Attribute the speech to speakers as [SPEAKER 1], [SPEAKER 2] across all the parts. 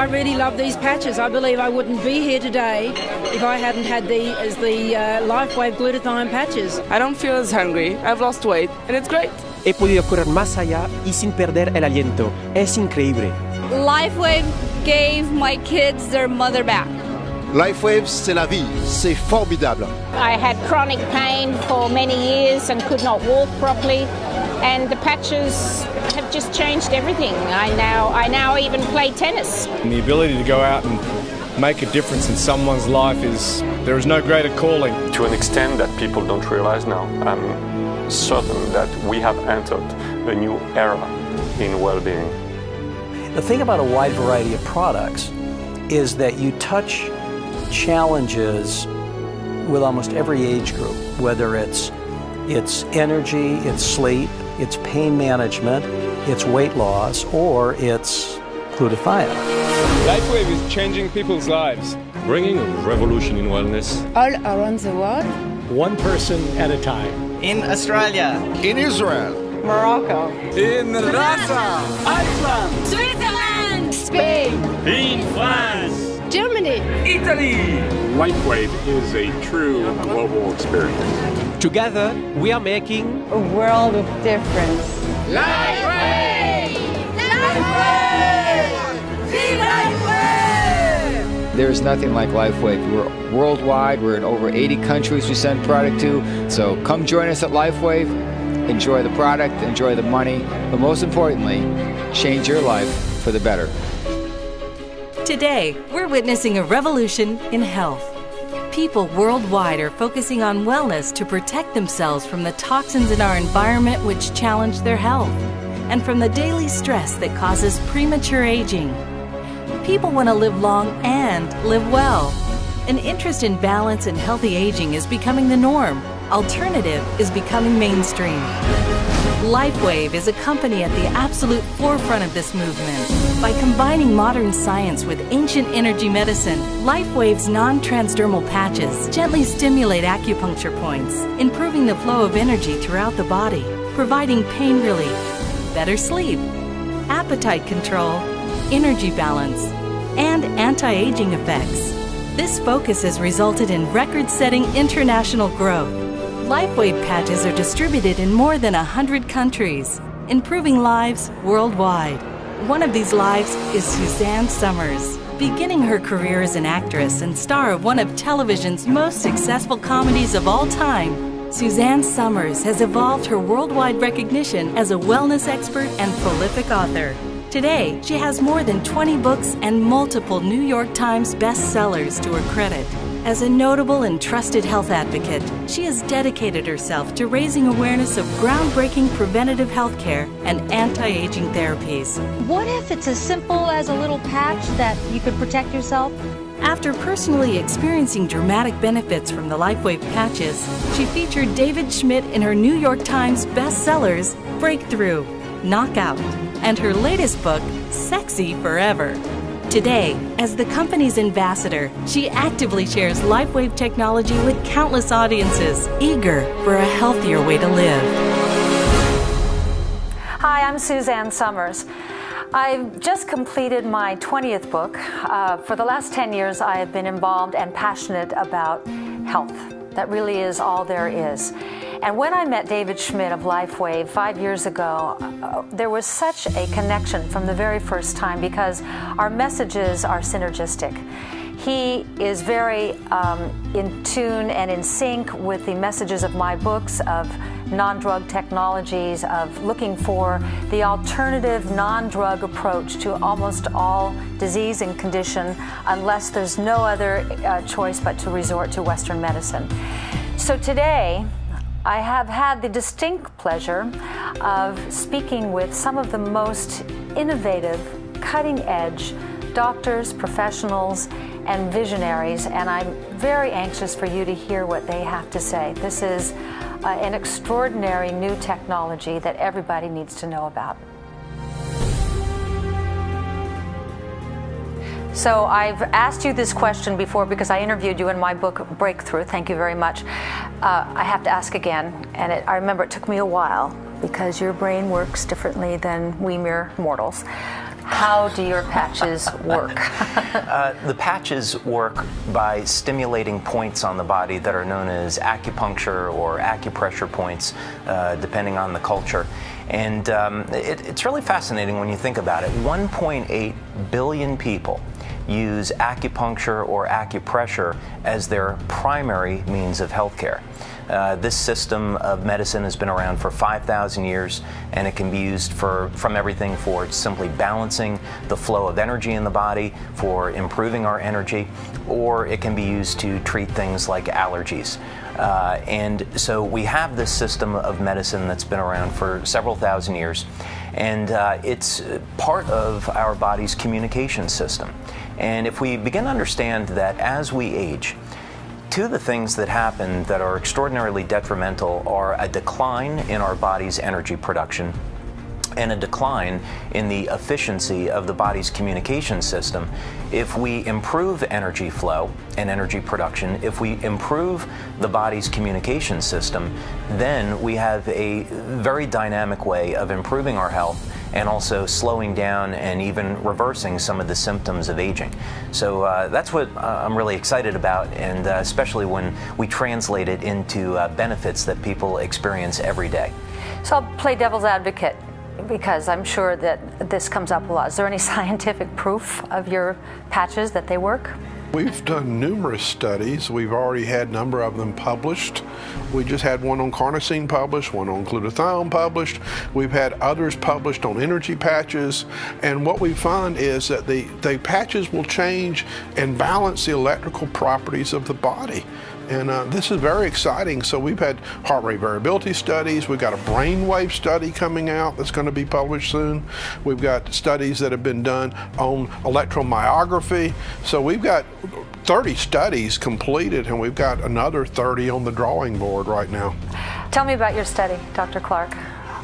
[SPEAKER 1] I really love these patches. I believe I wouldn't be here today if I hadn't had the LifeWave glutathione patches.
[SPEAKER 2] I don't feel as hungry. I've lost weight, and it's great.
[SPEAKER 3] He podido correr más allá y sin perder el aliento. Es increíble.
[SPEAKER 4] LifeWave gave my kids their mother back.
[SPEAKER 5] LifeWave, c'est la vie. C'est formidable.
[SPEAKER 6] I had chronic pain for many years and could not walk properly, and the patches have just changed everything. I now even play tennis.
[SPEAKER 7] And the ability to go out and make a difference in someone's life there is no greater calling.
[SPEAKER 8] To an extent that people don't realize now, I'm certain that we have entered a new era in well-being.
[SPEAKER 9] The thing about a wide variety of products is that you touch challenges with almost every age group, whether it's energy, it's sleep, it's pain management, it's weight loss, or it's glutathione.
[SPEAKER 7] LifeWave is changing people's lives.
[SPEAKER 10] Bringing a revolution in wellness.
[SPEAKER 4] All around the world.
[SPEAKER 11] One person at a time.
[SPEAKER 12] In Australia.
[SPEAKER 5] In Israel.
[SPEAKER 4] Morocco.
[SPEAKER 7] In Russia.
[SPEAKER 4] Iceland. Switzerland. Spain.
[SPEAKER 10] In France.
[SPEAKER 4] Germany.
[SPEAKER 10] Italy.
[SPEAKER 13] LifeWave is a true global experience.
[SPEAKER 3] Together, we are making
[SPEAKER 4] a world of difference.
[SPEAKER 14] LifeWave! LifeWave! See LifeWave!
[SPEAKER 15] There is nothing like LifeWave. We're worldwide. We're in over 80 countries we send product to. So come join us at LifeWave. Enjoy the product, enjoy the money, but most importantly, change your life for the better.
[SPEAKER 16] Today, we're witnessing a revolution in health. People worldwide are focusing on wellness to protect themselves from the toxins in our environment which challenge their health, and from the daily stress that causes premature aging. People want to live long and live well. An interest in balance and healthy aging is becoming the norm. Alternative is becoming mainstream. LifeWave is a company at the absolute forefront of this movement. By combining modern science with ancient energy medicine, LifeWave's non-transdermal patches gently stimulate acupuncture points, improving the flow of energy throughout the body, providing pain relief, better sleep, appetite control, energy balance, and anti-aging effects. This focus has resulted in record-setting international growth. LifeWave patches are distributed in more than 100 countries, improving lives worldwide. One of these lives is Suzanne Summers. Beginning her career as an actress and star of one of television's most successful comedies of all time, Suzanne Summers has evolved her worldwide recognition as a wellness expert and prolific author. Today, she has more than 20 books and multiple New York Times bestsellers to her credit. As a notable and trusted health advocate, she has dedicated herself to raising awareness of groundbreaking preventative health care and anti-aging therapies.
[SPEAKER 17] What if it's as simple as a little patch that you could protect yourself?
[SPEAKER 16] After personally experiencing dramatic benefits from the LifeWave patches, she featured David Schmidt in her New York Times bestsellers Breakthrough, Knockout, and her latest book, Sexy Forever. Today, as the company's ambassador, she actively shares LifeWave technology with countless audiences, eager for a healthier way to live.
[SPEAKER 18] Hi, I'm Suzanne Summers. I've just completed my 20th book. For the last 10 years, I have been involved and passionate about health. That really is all there is. And when I met David Schmidt of LifeWave 5 years ago, there was such a connection from the very first time because our messages are synergistic. He is very in tune and in sync with the messages of my books, of non-drug technologies, of looking for the alternative non-drug approach to almost all disease and condition, unless there's no other choice but to resort to Western medicine. So today, I have had the distinct pleasure of speaking with some of the most innovative, cutting-edge doctors, professionals, and visionaries, and I'm very anxious for you to hear what they have to say. This is an extraordinary new technology that everybody needs to know about. So I've asked you this question before because I interviewed you in my book, Breakthrough. Thank you very much. I have to ask again, and I remember it took me a while because your brain works differently than we mere mortals. How do your patches work?
[SPEAKER 12] The patches work by stimulating points on the body that are known as acupuncture or acupressure points, depending on the culture. And it's really fascinating when you think about it. 1.8 billion people use acupuncture or acupressure as their primary means of healthcare. This system of medicine has been around for 5,000 years, and it can be used from everything for simply balancing the flow of energy in the body, for improving our energy, or it can be used to treat things like allergies. And so we have this system of medicine that's been around for several thousand years, and it's part of our body's communication system. And if we begin to understand that as we age, two of the things that happen that are extraordinarily detrimental are a decline in our body's energy production and a decline in the efficiency of the body's communication system. If we improve energy flow and energy production, if we improve the body's communication system, then we have a very dynamic way of improving our health and also slowing down and even reversing some of the symptoms of aging. So that's what I'm really excited about, and especially when we translate it into benefits that people experience every day.
[SPEAKER 18] So I'll play devil's advocate, because I'm sure that this comes up a lot. Is there any scientific proof of your patches that they work?
[SPEAKER 19] We've done numerous studies. We've already had a number of them published. We just had one on carnosine published, one on glutathione published. We've had others published on energy patches. And what we find is that the patches will change and balance the electrical properties of the body. And this is very exciting. So we've had heart rate variability studies. We've got a brainwave study coming out that's going to be published soon. We've got studies that have been done on electromyography. So we've got 30 studies completed, and we've got another 30 on the drawing board right now.
[SPEAKER 18] Tell me about your study, Dr. Clark.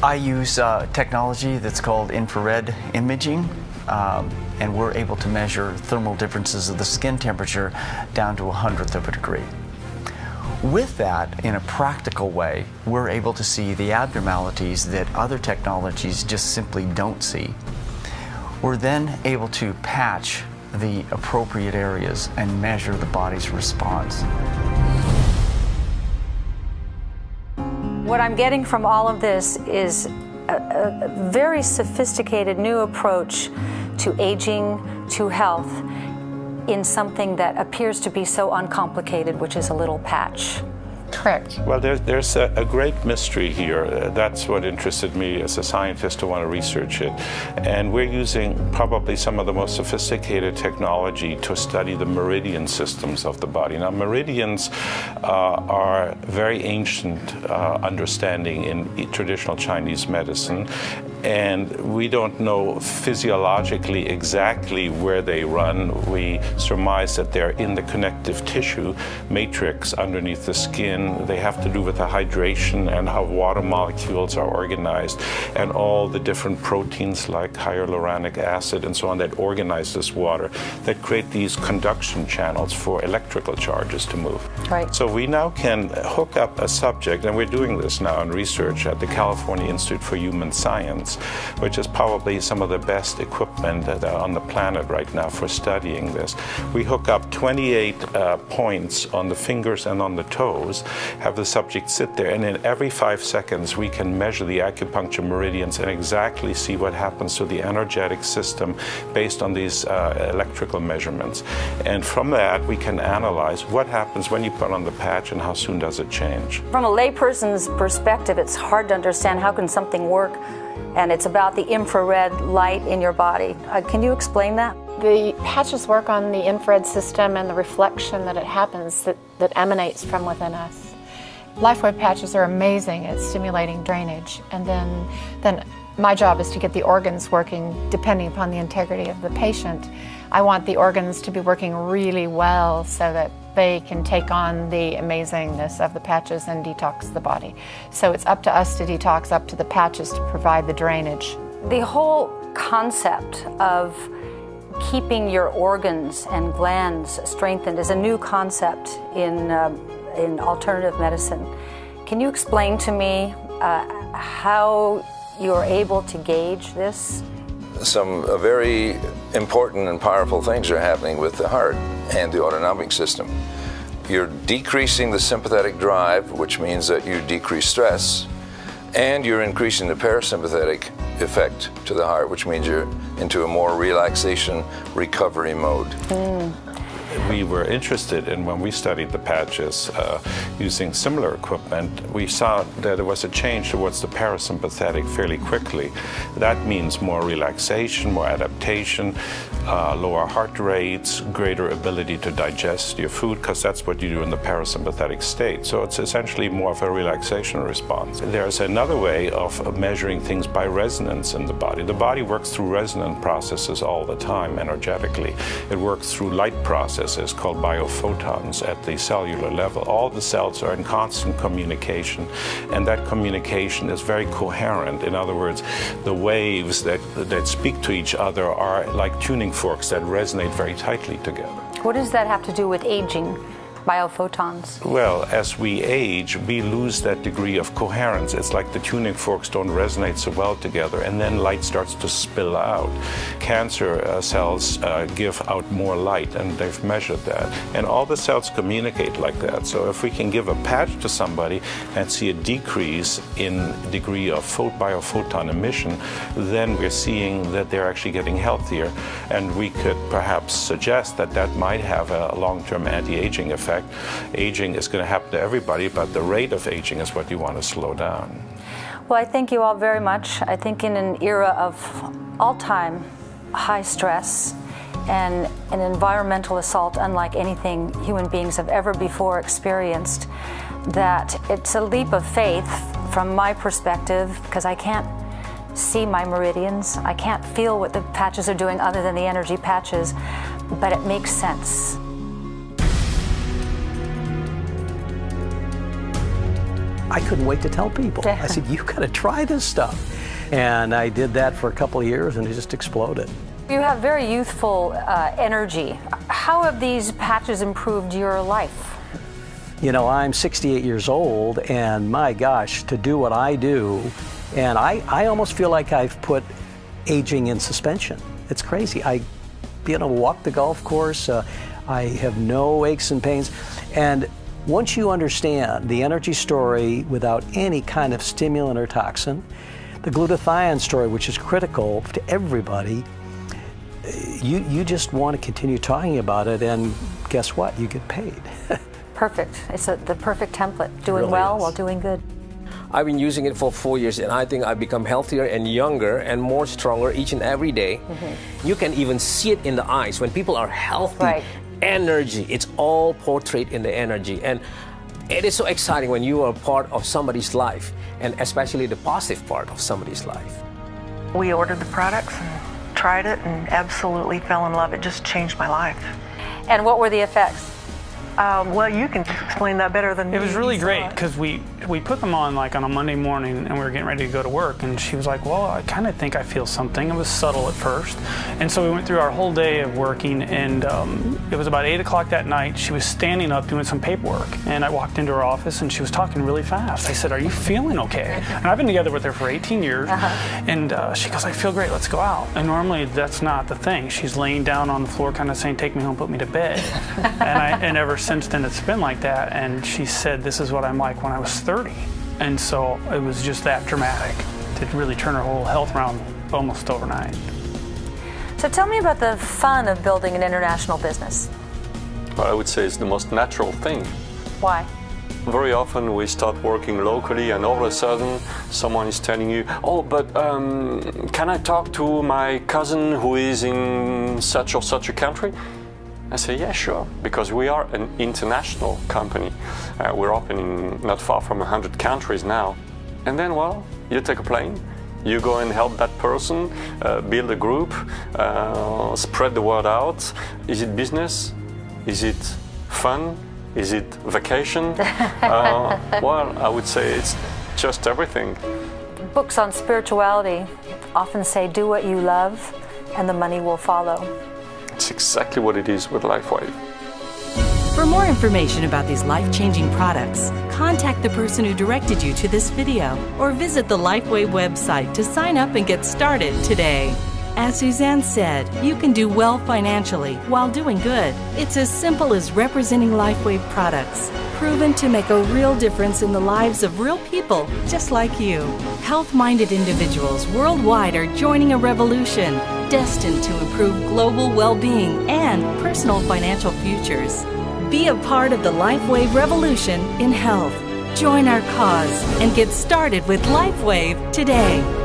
[SPEAKER 20] I use technology that's called infrared imaging. And we're able to measure thermal differences of the skin temperature down to 1/100th of a degree. With that, in a practical way, we're able to see the abnormalities that other technologies just simply don't see. We're then able to patch the appropriate areas and measure the body's response.
[SPEAKER 18] What I'm getting from all of this is a very sophisticated new approach to aging, to health, in something that appears to be so uncomplicated, which is a little patch.
[SPEAKER 21] Correct. Well, there's a great mystery here. That's what interested me as a scientist to want to research it. And we're using probably some of the most sophisticated technology to study the meridian systems of the body. Now, meridians are very ancient understanding in traditional Chinese medicine. And we don't know physiologically exactly where they run. We surmise that they're in the connective tissue matrix underneath the skin. They have to do with the hydration and how water molecules are organized, and all the different proteins like hyaluronic acid and so on that organize this water, that create these conduction channels for electrical charges to move.
[SPEAKER 18] Right.
[SPEAKER 21] So we now can hook up a subject, and we're doing this now in research at the California Institute for Human Science, which is probably some of the best equipment on the planet right now for studying this. We hook up 28 points on the fingers and on the toes, have the subject sit there, and in every 5 seconds we can measure the acupuncture meridians and exactly see what happens to the energetic system based on these electrical measurements. And from that we can analyze what happens when you put on the patch and how soon does it change.
[SPEAKER 18] From a layperson's perspective, it's hard to understand how can something work, and it's about the infrared light in your body. Can you explain that?
[SPEAKER 22] The patches work on the infrared system and the reflection that it happens that emanates from within us. LifeWave patches are amazing at stimulating drainage, and then my job is to get the organs working depending upon the integrity of the patient. I want the organs to be working really well so that they can take on the amazingness of the patches and detox the body. So it's up to us to detox, up to the patches to provide the drainage.
[SPEAKER 18] The whole concept of keeping your organs and glands strengthened is a new concept in alternative medicine. Can you explain to me how you're able to gauge this
[SPEAKER 1] some very important and powerful things are happening with the heart and the autonomic system. You're decreasing the sympathetic drive, which means that you decrease stress, and you're increasing the parasympathetic effect to the heart, which means you're into a more relaxation recovery mode.
[SPEAKER 21] We were interested in, when we studied the patches using similar equipment, we saw that there was a change towards the parasympathetic fairly quickly. That means more relaxation, more adaptation, lower heart rates, greater ability to digest your food, because that's what you do in the parasympathetic state. So it's essentially more of a relaxation response. There's another way of measuring things by resonance in the body. The body works through resonant processes all the time energetically. It works through light processes called biophotons at the cellular level. All the cells are in constant communication, and that communication is very coherent. In other words, the waves that speak to each other are like tuning forks that resonate very tightly together.
[SPEAKER 18] What does that have to do with aging? Biophotons?
[SPEAKER 21] Well, as we age, we lose that degree of coherence. It's like the tuning forks don't resonate so well together, and then light starts to spill out. Cancer cells give out more light, and they've measured that. And all the cells communicate like that. So if we can give a patch to somebody and see a decrease in degree of biophoton emission, then we're seeing that they're actually getting healthier. And we could perhaps suggest that that might have a long-term anti-aging effect. Aging is going to happen to everybody, but the rate of aging is what you want to slow down.
[SPEAKER 18] Well, I thank you all very much. I think in an era of all-time high stress and an environmental assault unlike anything human beings have ever before experienced, that it's a leap of faith from my perspective, because I can't see my meridians. I can't feel what the patches are doing other than the energy patches, but it makes sense.
[SPEAKER 9] I couldn't wait to tell people. I said, you've got to try this stuff. And I did that for a couple of years, and it just exploded.
[SPEAKER 18] You have very youthful energy. How have these patches improved your life?
[SPEAKER 9] You know, I'm 68 years old, and my gosh, to do what I do, and I almost feel like I've put aging in suspension. It's crazy. I walk the golf course. I have no aches and pains. And once you understand the energy story without any kind of stimulant or toxin, the glutathione story, which is critical to everybody, you just want to continue talking about it, and guess what? You get paid.
[SPEAKER 18] Perfect. It's the perfect template. Doing really well while doing good.
[SPEAKER 2] I've been using it for 4 years, and I think I've become healthier and younger and more stronger each and every day. You can even see it in the eyes when people are healthy.
[SPEAKER 18] Right.
[SPEAKER 2] Energy, it's all portrayed in the energy, and it is so exciting when you are part of somebody's life, and especially the positive part of somebody's life.
[SPEAKER 23] We ordered the products and tried it and absolutely fell in love. It just changed my life.
[SPEAKER 18] And what were the effects?
[SPEAKER 23] Well, you can explain that better than me.
[SPEAKER 24] It was really great because we put them on like on a Monday morning, and we were getting ready to go to work, and she was like, well, I kind of think I feel something. It was subtle at first. And so we went through our whole day of working, and it was about 8 o'clock that night. She was standing up doing some paperwork, and I walked into her office, and she was talking really fast. I said, are you feeling okay? And I've been together with her for 18 years, and she goes, I feel great, let's go out. And normally that's not the thing. She's laying down on the floor kind of saying, take me home, put me to bed. And ever since then it's been like that, and she said, this is what I'm like when I was 30. And so it was just that dramatic to really turn her whole health around almost overnight.
[SPEAKER 18] So tell me about the fun of building an international business.
[SPEAKER 8] Well, I would say it's the most natural thing.
[SPEAKER 18] Why?
[SPEAKER 8] Very often we start working locally, and all of a sudden someone is telling you, oh, but can I talk to my cousin who is in such or such a country? I say, yeah, sure, because we are an international company. We're opening not far from 100 countries now. And then, well, you take a plane, you go and help that person, build a group, spread the word out. Is it business? Is it fun? Is it vacation? Well, I would say it's just everything.
[SPEAKER 18] Books on spirituality often say, do what you love, and the money will follow.
[SPEAKER 8] It's exactly what it is with LifeWave.
[SPEAKER 16] For more information about these life-changing products, contact the person who directed you to this video or visit the LifeWave website to sign up and get started today. As Suzanne said, you can do well financially while doing good. It's as simple as representing LifeWave products, proven to make a real difference in the lives of real people just like you. Health-minded individuals worldwide are joining a revolution destined to improve global well-being and personal financial futures. Be a part of the LifeWave Revolution in health. Join our cause and get started with LifeWave today.